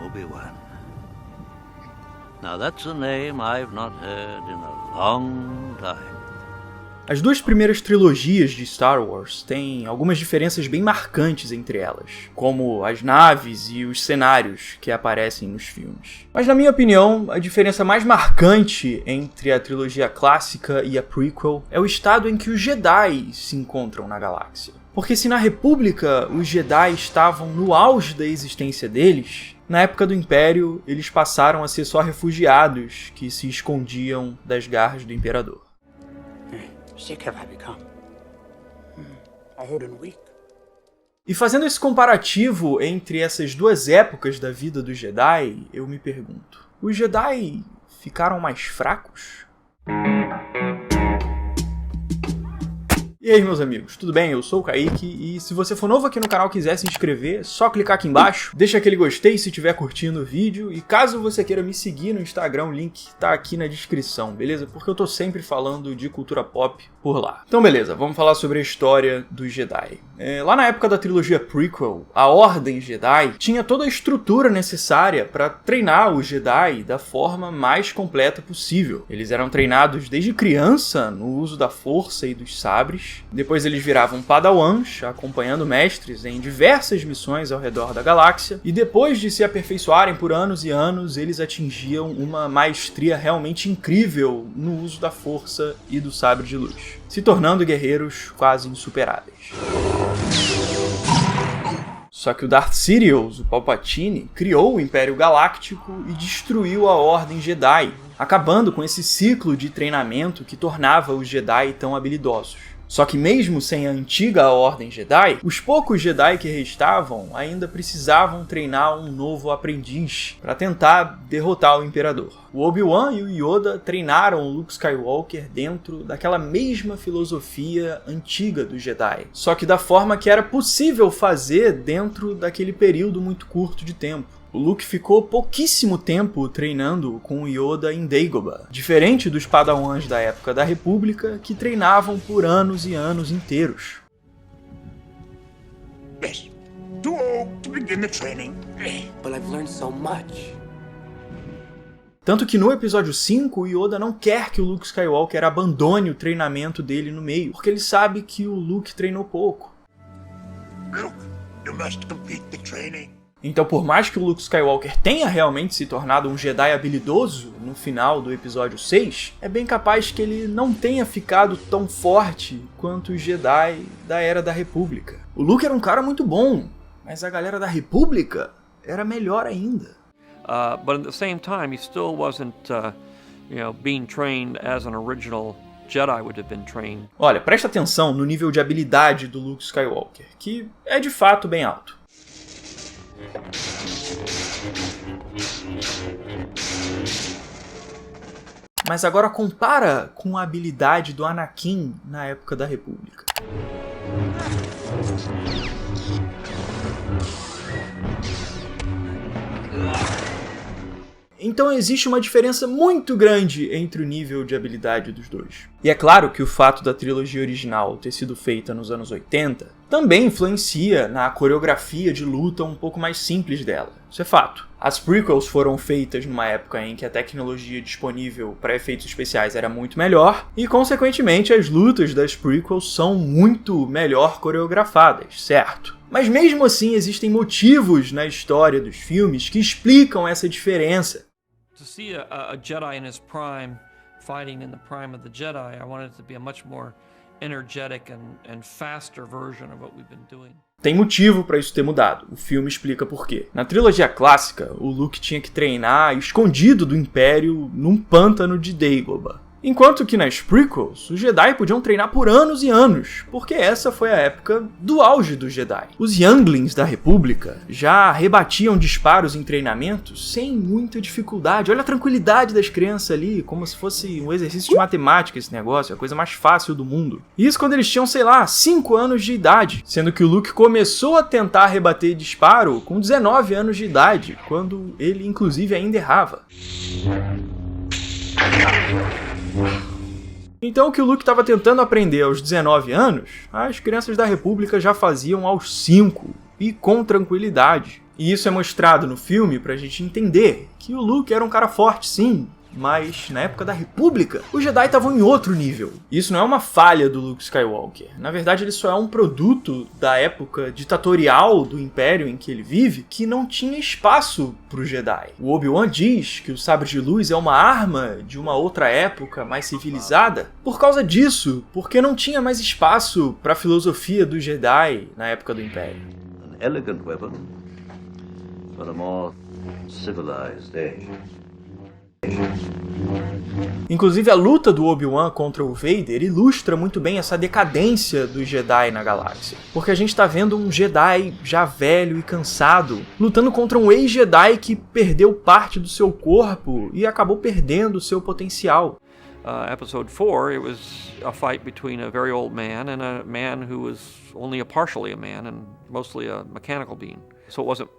Obi-Wan. Now that's a name I've not heard in a long time. As duas primeiras trilogias de Star Wars têm algumas diferenças bem marcantes entre elas, como as naves e os cenários que aparecem nos filmes. Mas na minha opinião, a diferença mais marcante entre a trilogia clássica e a prequel é o estado em que os Jedi se encontram na galáxia. Porque se na República os Jedi estavam no auge da existência deles, na época do Império eles passaram a ser só refugiados que se escondiam das garras do Imperador. E fazendo esse comparativo entre essas duas épocas da vida dos Jedi, eu me pergunto, os Jedi ficaram mais fracos? E aí, meus amigos, tudo bem? Eu sou o Kaique e se você for novo aqui no canal e quiser se inscrever, é só clicar aqui embaixo, deixa aquele gostei se estiver curtindo o vídeo e caso você queira me seguir no Instagram, o link tá aqui na descrição, beleza? Porque eu tô sempre falando de cultura pop por lá. Então beleza, vamos falar sobre a história dos Jedi. Lá na época da trilogia prequel, a Ordem Jedi tinha toda a estrutura necessária para treinar os Jedi da forma mais completa possível. Eles eram treinados desde criança no uso da força e dos sabres. Depois eles viravam padawans, acompanhando mestres em diversas missões ao redor da galáxia. E depois de se aperfeiçoarem por anos e anos, eles atingiam uma maestria realmente incrível no uso da força e do sabre de luz, se tornando guerreiros quase insuperáveis. Só que o Darth Sidious, o Palpatine, criou o Império Galáctico e destruiu a Ordem Jedi, acabando com esse ciclo de treinamento que tornava os Jedi tão habilidosos. Só que mesmo sem a antiga Ordem Jedi, os poucos Jedi que restavam ainda precisavam treinar um novo aprendiz para tentar derrotar o Imperador. O Obi-Wan e o Yoda treinaram o Luke Skywalker dentro daquela mesma filosofia antiga dos Jedi, só que da forma que era possível fazer dentro daquele período muito curto de tempo. O Luke ficou pouquíssimo tempo treinando com o Yoda em Dagobah, diferente dos padawans da época da República que treinavam por anos e anos inteiros. Yes, too old to begin the training. But I've learned so much. Tanto que no episódio 5, o Yoda não quer que o Luke Skywalker abandone o treinamento dele no meio, porque ele sabe que o Luke treinou pouco. Luke, you must complete the training. Então, por mais que o Luke Skywalker tenha realmente se tornado um Jedi habilidoso no final do episódio 6, é bem capaz que ele não tenha ficado tão forte quanto os Jedi da Era da República. O Luke era um cara muito bom, mas a galera da República era melhor ainda. But at the same time, he still wasn't, being trained as an original Jedi would have been trained. Olha, presta atenção no nível de habilidade do Luke Skywalker, que é de fato bem alto. Mas agora compara com a habilidade do Anakin na época da República. Então existe uma diferença muito grande entre o nível de habilidade dos dois. E é claro que o fato da trilogia original ter sido feita nos anos 80 também influencia na coreografia de luta um pouco mais simples dela. Isso é fato. As prequels foram feitas numa época em que a tecnologia disponível para efeitos especiais era muito melhor e, consequentemente, as lutas das prequels são muito melhor coreografadas, certo? Mas mesmo assim existem motivos na história dos filmes que explicam essa diferença. To see a Jedi in his prime fighting in the prime of the Jedi, I wanted it to be a much more energetic and faster version of what we've been doing. Tem motivo para isso ter mudado, o filme explica por quê. Na trilogia clássica, o Luke tinha que treinar escondido do Império num pântano de Dagobah. Enquanto que nas prequels, os Jedi podiam treinar por anos e anos, porque essa foi a época do auge dos Jedi. Os Younglings da República já rebatiam disparos em treinamentos sem muita dificuldade. Olha a tranquilidade das crianças ali, como se fosse um exercício de matemática esse negócio, a coisa mais fácil do mundo. Isso quando eles tinham, 5 anos de idade, sendo que o Luke começou a tentar rebater disparo com 19 anos de idade, quando ele inclusive ainda errava. Então o que o Luke estava tentando aprender aos 19 anos, as crianças da República já faziam aos 5, e com tranquilidade. E isso é mostrado no filme pra gente entender que o Luke era um cara forte, sim, mas na época da República, os Jedi estavam em outro nível. Isso não é uma falha do Luke Skywalker. Na verdade, ele só é um produto da época ditatorial do Império em que ele vive, que não tinha espaço para os Jedi. O Obi-Wan diz que o sabre de luz é uma arma de uma outra época mais civilizada por causa disso, porque não tinha mais espaço para a filosofia dos Jedi na época do Império. An elegant weapon for a more civilized age. Inclusive, a luta do Obi-Wan contra o Vader ilustra muito bem essa decadência dos Jedi na galáxia. Porque a gente tá vendo um Jedi já velho e cansado, lutando contra um ex-Jedi que perdeu parte do seu corpo e acabou perdendo o seu potencial. Episode 4, it was a fight between a very old man and a man who was only partially a man and mostly a mechanical being. So it wasn't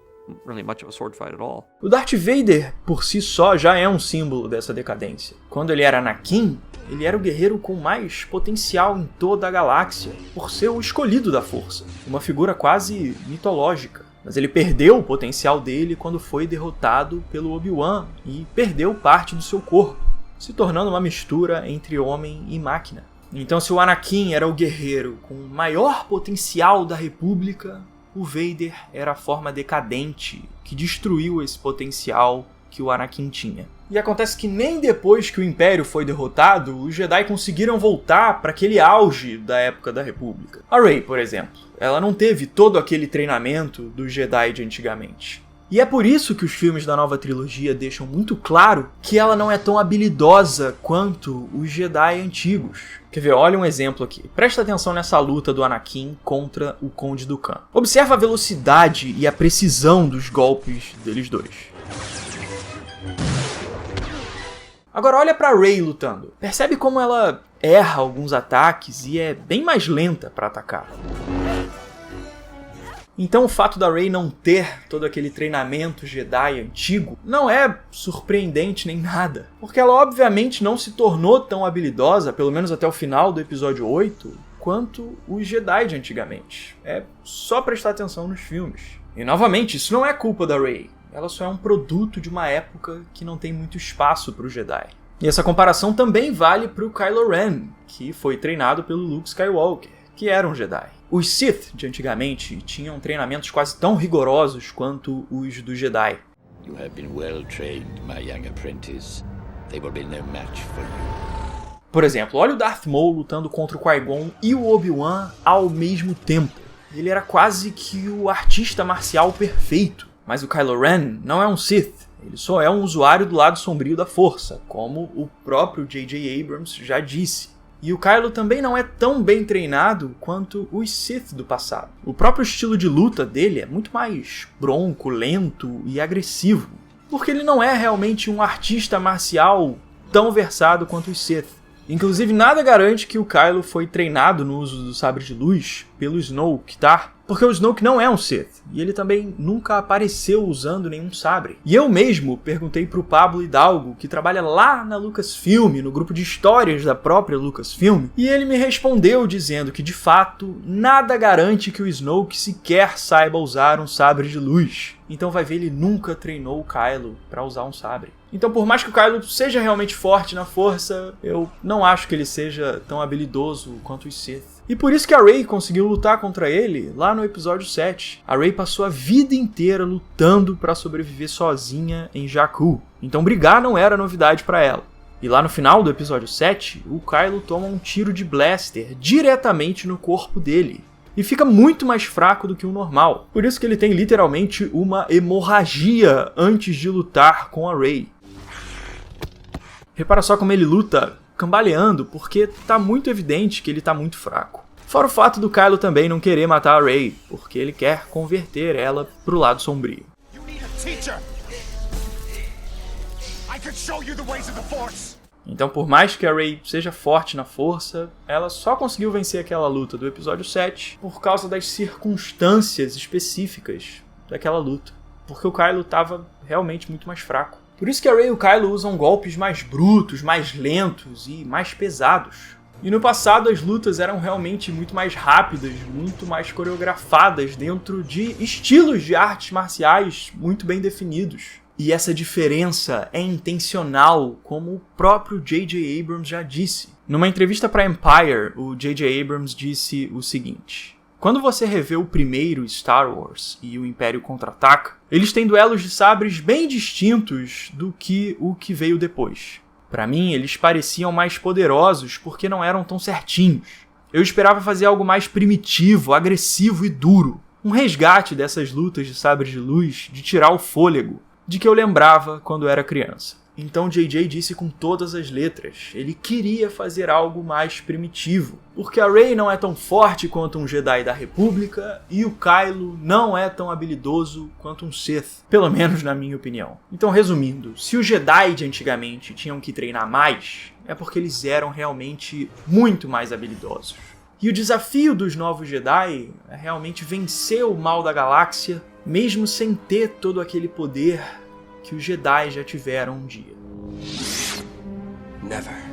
really much of a sword fight at all. O Darth Vader, por si só, já é um símbolo dessa decadência. Quando ele era Anakin, ele era o guerreiro com mais potencial em toda a galáxia, por ser o escolhido da Força, uma figura quase mitológica. Mas ele perdeu o potencial dele quando foi derrotado pelo Obi-Wan e perdeu parte do seu corpo, se tornando uma mistura entre homem e máquina. Então, se o Anakin era o guerreiro com o maior potencial da República, o Vader era a forma decadente que destruiu esse potencial que o Anakin tinha. E acontece que nem depois que o Império foi derrotado, os Jedi conseguiram voltar para aquele auge da época da República. A Rey, por exemplo, ela não teve todo aquele treinamento dos Jedi de antigamente. E é por isso que os filmes da nova trilogia deixam muito claro que ela não é tão habilidosa quanto os Jedi antigos. Quer ver? Olha um exemplo aqui. Presta atenção nessa luta do Anakin contra o Conde Dooku. Observa a velocidade e a precisão dos golpes deles dois. Agora olha pra Rey lutando. Percebe como ela erra alguns ataques e é bem mais lenta para atacar. Então o fato da Rey não ter todo aquele treinamento Jedi antigo não é surpreendente nem nada, porque ela obviamente não se tornou tão habilidosa, pelo menos até o final do episódio 8, quanto os Jedi de antigamente. É só prestar atenção nos filmes. E novamente, isso não é culpa da Rey, ela só é um produto de uma época que não tem muito espaço para o Jedi. E essa comparação também vale para o Kylo Ren, que foi treinado pelo Luke Skywalker, que era um Jedi. Os Sith de antigamente tinham treinamentos quase tão rigorosos quanto os do Jedi. You have been well trained, my young apprentice. They will be no match for you. Por exemplo, olha o Darth Maul lutando contra o Qui-Gon e o Obi-Wan ao mesmo tempo. Ele era quase que o artista marcial perfeito. Mas o Kylo Ren não é um Sith, ele só é um usuário do lado sombrio da Força, como o próprio J.J. Abrams já disse. E o Kylo também não é tão bem treinado quanto os Sith do passado. O próprio estilo de luta dele é muito mais bronco, lento e agressivo, porque ele não é realmente um artista marcial tão versado quanto os Sith. Inclusive, nada garante que o Kylo foi treinado no uso do sabre de luz pelo Snoke, tá? Porque o Snoke não é um Sith, e ele também nunca apareceu usando nenhum sabre. E eu mesmo perguntei pro Pablo Hidalgo, que trabalha lá na Lucasfilm, no grupo de histórias da própria Lucasfilm, e ele me respondeu dizendo que, de fato, nada garante que o Snoke sequer saiba usar um sabre de luz. Então vai ver, ele nunca treinou o Kylo pra usar um sabre. Então, por mais que o Kylo seja realmente forte na força, eu não acho que ele seja tão habilidoso quanto os Sith. E por isso que a Rey conseguiu lutar contra ele lá no episódio 7. A Rey passou a vida inteira lutando para sobreviver sozinha em Jakku. Então brigar não era novidade para ela. E lá no final do episódio 7, o Kylo toma um tiro de blaster diretamente no corpo dele. E fica muito mais fraco do que o normal. Por isso que ele tem literalmente uma hemorragia antes de lutar com a Rey. Repara só como ele luta cambaleando, porque tá muito evidente que ele tá muito fraco. Fora o fato do Kylo também não querer matar a Rey, porque ele quer converter ela pro lado sombrio. You need a teacher. I could show you the ways of the Force. Então, por mais que a Rey seja forte na força, ela só conseguiu vencer aquela luta do episódio 7 por causa das circunstâncias específicas daquela luta. Porque o Kylo estava realmente muito mais fraco. Por isso que a Rey e o Kylo usam golpes mais brutos, mais lentos e mais pesados. E no passado as lutas eram realmente muito mais rápidas, muito mais coreografadas, dentro de estilos de artes marciais muito bem definidos. E essa diferença é intencional, como o próprio J.J. Abrams já disse. Numa entrevista para Empire, o J.J. Abrams disse o seguinte: quando você revê o primeiro Star Wars e o Império Contra-Ataca, eles têm duelos de sabres bem distintos do que o que veio depois. Para mim, eles pareciam mais poderosos porque não eram tão certinhos. Eu esperava fazer algo mais primitivo, agressivo e duro. Um resgate dessas lutas de sabres de luz, de tirar o fôlego, de que eu lembrava quando era criança. Então JJ disse com todas as letras, ele queria fazer algo mais primitivo, porque a Rey não é tão forte quanto um Jedi da República e o Kylo não é tão habilidoso quanto um Sith, pelo menos na minha opinião. Então, resumindo, se os Jedi de antigamente tinham que treinar mais, é porque eles eram realmente muito mais habilidosos. E o desafio dos novos Jedi é realmente vencer o mal da galáxia, mesmo sem ter todo aquele poder que os Jedi já tiveram um dia. Never.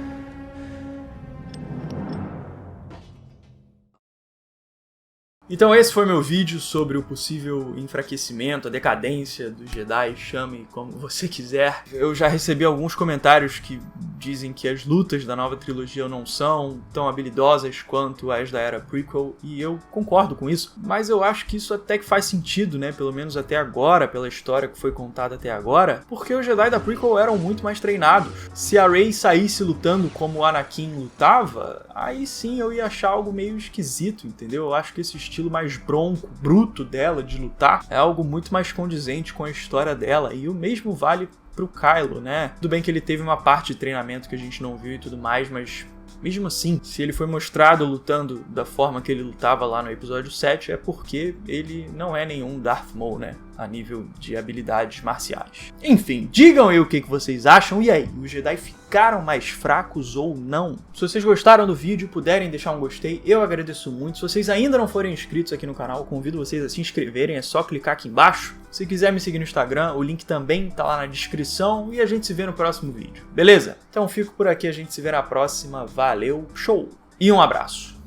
Então esse foi meu vídeo sobre o possível enfraquecimento, a decadência dos Jedi, chame como você quiser. Eu já recebi alguns comentários que dizem que as lutas da nova trilogia não são tão habilidosas quanto as da era prequel, e eu concordo com isso, mas eu acho que isso até que faz sentido, né, pelo menos até agora, pela história que foi contada até agora, porque os Jedi da prequel eram muito mais treinados. Se a Rey saísse lutando como o Anakin lutava, aí sim eu ia achar algo meio esquisito, entendeu? Eu acho que esse estilo mais bronco, bruto dela de lutar é algo muito mais condizente com a história dela, e o mesmo vale pro Kylo, né? Tudo bem que ele teve uma parte de treinamento que a gente não viu e tudo mais, mas mesmo assim, se ele foi mostrado lutando da forma que ele lutava lá no episódio 7, é porque ele não é nenhum Darth Maul, né? A nível de habilidades marciais. Enfim, digam aí o que vocês acham. E aí, os Jedi ficaram mais fracos ou não? Se vocês gostaram do vídeo, puderem deixar um gostei, eu agradeço muito. Se vocês ainda não forem inscritos aqui no canal, convido vocês a se inscreverem, é só clicar aqui embaixo. Se quiser me seguir no Instagram, o link também tá lá na descrição, e a gente se vê no próximo vídeo, beleza? Então fico por aqui, a gente se vê na próxima, valeu, show! E um abraço!